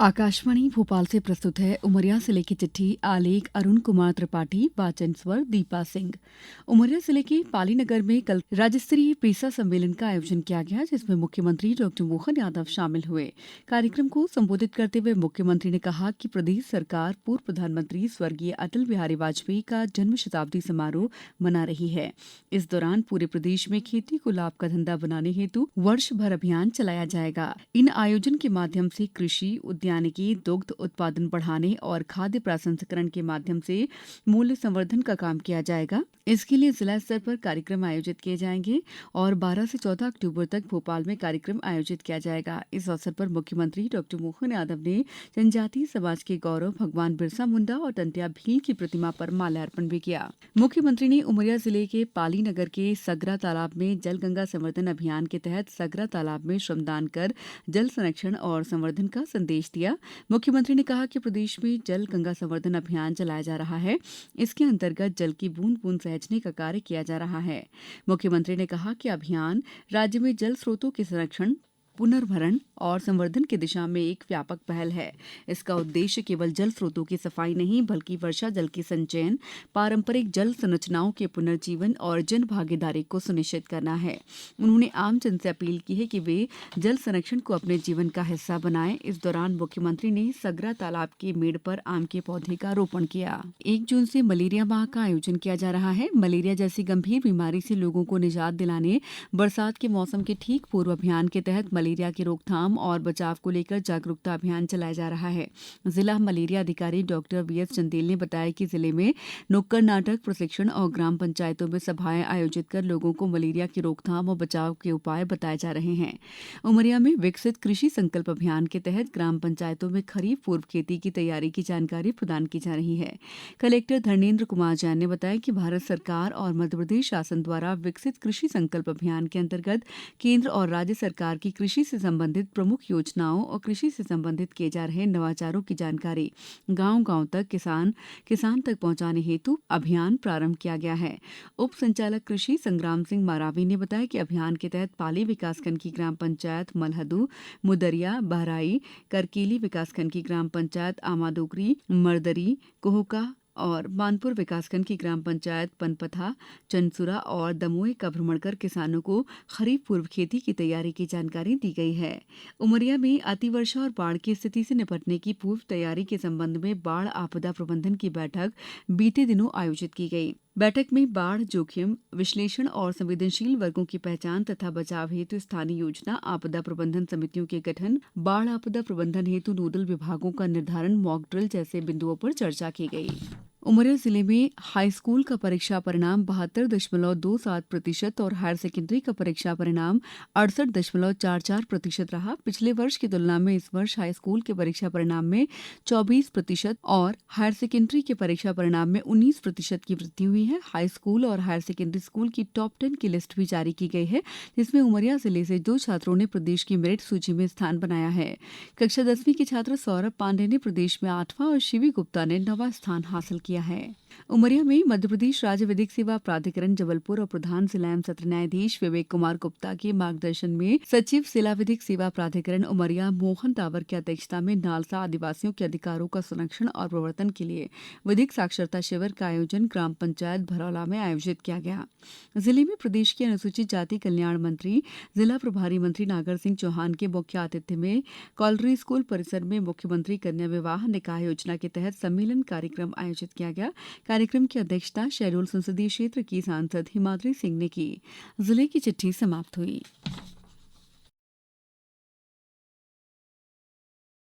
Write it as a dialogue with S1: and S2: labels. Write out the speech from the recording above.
S1: आकाशवाणी भोपाल से प्रस्तुत है उमरिया जिले की चिट्ठी। आलेख अरुण कुमार त्रिपाठी, वाचन स्वर दीपा सिंह। उमरिया जिले के पाली नगर में कल राज्य स्तरीय पेसा सम्मेलन का आयोजन किया गया, जिसमें मुख्यमंत्री डॉ मोहन यादव शामिल हुए। कार्यक्रम को संबोधित करते हुए मुख्यमंत्री ने कहा कि प्रदेश सरकार पूर्व प्रधानमंत्री स्वर्गीय अटल बिहारी वाजपेयी का जन्म शताब्दी समारोह मना रही है। इस दौरान पूरे प्रदेश में खेती को लाभ का धंधा बनाने हेतु वर्ष भर अभियान चलाया जाएगा। इन आयोजन के माध्यम से कृषि, उद्यानिकी, दुग्ध उत्पादन बढ़ाने और खाद्य प्रसंस्करण के माध्यम से मूल्य संवर्धन का काम किया जाएगा। इसके लिए जिला स्तर पर कार्यक्रम आयोजित किए जाएंगे और 12 से 14 अक्टूबर तक भोपाल में कार्यक्रम आयोजित किया जाएगा। इस अवसर पर मुख्यमंत्री डॉ मोहन यादव ने जनजातीय समाज के गौरव भगवान बिरसा मुंडा और टंट्या भील की प्रतिमा पर माल्यार्पण भी किया। मुख्यमंत्री ने उमरिया जिले के पाली नगर के सगरा तालाब में जल गंगा संवर्धन अभियान के तहत सगरा तालाब में श्रमदान कर जल संरक्षण और संवर्धन का संदेश दिया। मुख्यमंत्री ने कहा कि प्रदेश में जल गंगा संवर्धन अभियान चलाया जा रहा है। इसके अंतर्गत जल की बूंद बूंद सहेजने का कार्य किया जा रहा है। मुख्यमंत्री ने कहा कि अभियान राज्य में जल स्रोतों के संरक्षण, पुनर्भरण और संवर्धन की दिशा में एक व्यापक पहल है। इसका उद्देश्य केवल जल स्रोतों की सफाई नहीं, बल्कि वर्षा जल के संचयन, पारंपरिक जल संरचनाओं के पुनर्जीवन और जन भागीदारी को सुनिश्चित करना है। उन्होंने आम जन से अपील की है कि वे जल संरक्षण को अपने जीवन का हिस्सा बनाएं। इस दौरान मुख्यमंत्री ने सगरा तालाब के मेड़ पर आम के पौधे का रोपण किया। 1 जून से मलेरिया माह का आयोजन किया जा रहा है। मलेरिया जैसी गंभीर बीमारी से लोगों को निजात दिलाने बरसात के मौसम के ठीक पूर्व अभियान के तहत मलेरिया की रोकथाम और बचाव को लेकर जागरूकता अभियान चलाया जा रहा है। जिला मलेरिया अधिकारी डॉक्टर वीएस चंदेल ने बताया कि जिले में नुक्कड़ नाटक, प्रशिक्षण और ग्राम पंचायतों में सभाएं आयोजित कर लोगों को मलेरिया की रोकथाम और बचाव के उपाय बताए जा रहे हैं। उमरिया में विकसित कृषि संकल्प अभियान के तहत ग्राम पंचायतों में खरीफ पूर्व खेती की तैयारी की जानकारी प्रदान की जा रही है। कलेक्टर धर्मेंद्र कुमार जैन ने बताया कि भारत सरकार और मध्यप्रदेश शासन द्वारा विकसित कृषि संकल्प अभियान के अंतर्गत केंद्र और राज्य सरकार की कृषि से संबंधित प्रमुख योजनाओं और कृषि से संबंधित किए जा रहे नवाचारों की जानकारी गांव-गांव तक किसान तक पहुंचाने हेतु अभियान प्रारंभ किया गया है। उप संचालक कृषि संग्राम सिंह मारावी ने बताया कि अभियान के तहत पाली विकासखंड की ग्राम पंचायत मलहदू, मुदरिया, बहराई, करकेली विकासखंड की ग्राम पंचायत आमादोगरी, मर्दरी, कोहका और मानपुर विकासखंड की ग्राम पंचायत पनपथा, चंदसुरा और दमोह का भ्रमण कर किसानों को खरीफ पूर्व खेती की तैयारी की जानकारी दी गई है। उमरिया में अतिवर्षा और बाढ़ की स्थिति से निपटने की पूर्व तैयारी के संबंध में बाढ़ आपदा प्रबंधन की बैठक बीते दिनों आयोजित की गई। बैठक में बाढ़ जोखिम विश्लेषण और संवेदनशील वर्गों की पहचान तथा बचाव हेतु स्थानीय योजना, आपदा प्रबंधन समितियों के गठन, बाढ़ आपदा प्रबंधन हेतु नोडल विभागों का निर्धारण, मॉक ड्रिल जैसे बिंदुओं पर चर्चा की गई। उमरिया जिले में हाई स्कूल का परीक्षा परिणाम 72.27% और हायर सेकेंडरी का परीक्षा परिणाम 68.44% रहा। पिछले वर्ष की तुलना में इस वर्ष हाई स्कूल के परीक्षा परिणाम में 24% और हायर सेकेंडरी के परीक्षा परिणाम में 19% की वृद्धि हुई है। हाई स्कूल और हायर सेकेंडरी स्कूल की टॉप 10 की लिस्ट भी जारी की गई है, जिसमें उमरिया जिले से 2 छात्रों ने प्रदेश की मेरिट सूची में स्थान बनाया है। कक्षा 10वीं के छात्र सौरभ पांडे ने प्रदेश में 8वां और शिवी गुप्ता ने 9वां स्थान हासिल किया है। उमरिया में मध्यप्रदेश राज्य विधिक सेवा प्राधिकरण जबलपुर और प्रधान जिला एवं सत्र न्यायाधीश विवेक कुमार गुप्ता के मार्गदर्शन में सचिव जिला विधिक सेवा प्राधिकरण उमरिया मोहन टावर की अध्यक्षता में नालसा आदिवासियों के अधिकारों का संरक्षण और प्रवर्तन के लिए विधिक साक्षरता शिविर का आयोजन ग्राम पंचायत भरौला में आयोजित किया गया। जिले में प्रदेश के अनुसूचित जाति कल्याण मंत्री, जिला प्रभारी मंत्री नागर सिंह चौहान के मुख्य आतिथ्य में कॉलरी स्कूल परिसर में मुख्यमंत्री कन्या विवाह निकाह योजना के तहत सम्मेलन कार्यक्रम आयोजित किया गया। कार्यक्रम की अध्यक्षता शहडोल संसदीय क्षेत्र की सांसद हिमाद्री सिंह ने की। जिले की चिट्ठी समाप्त हुई।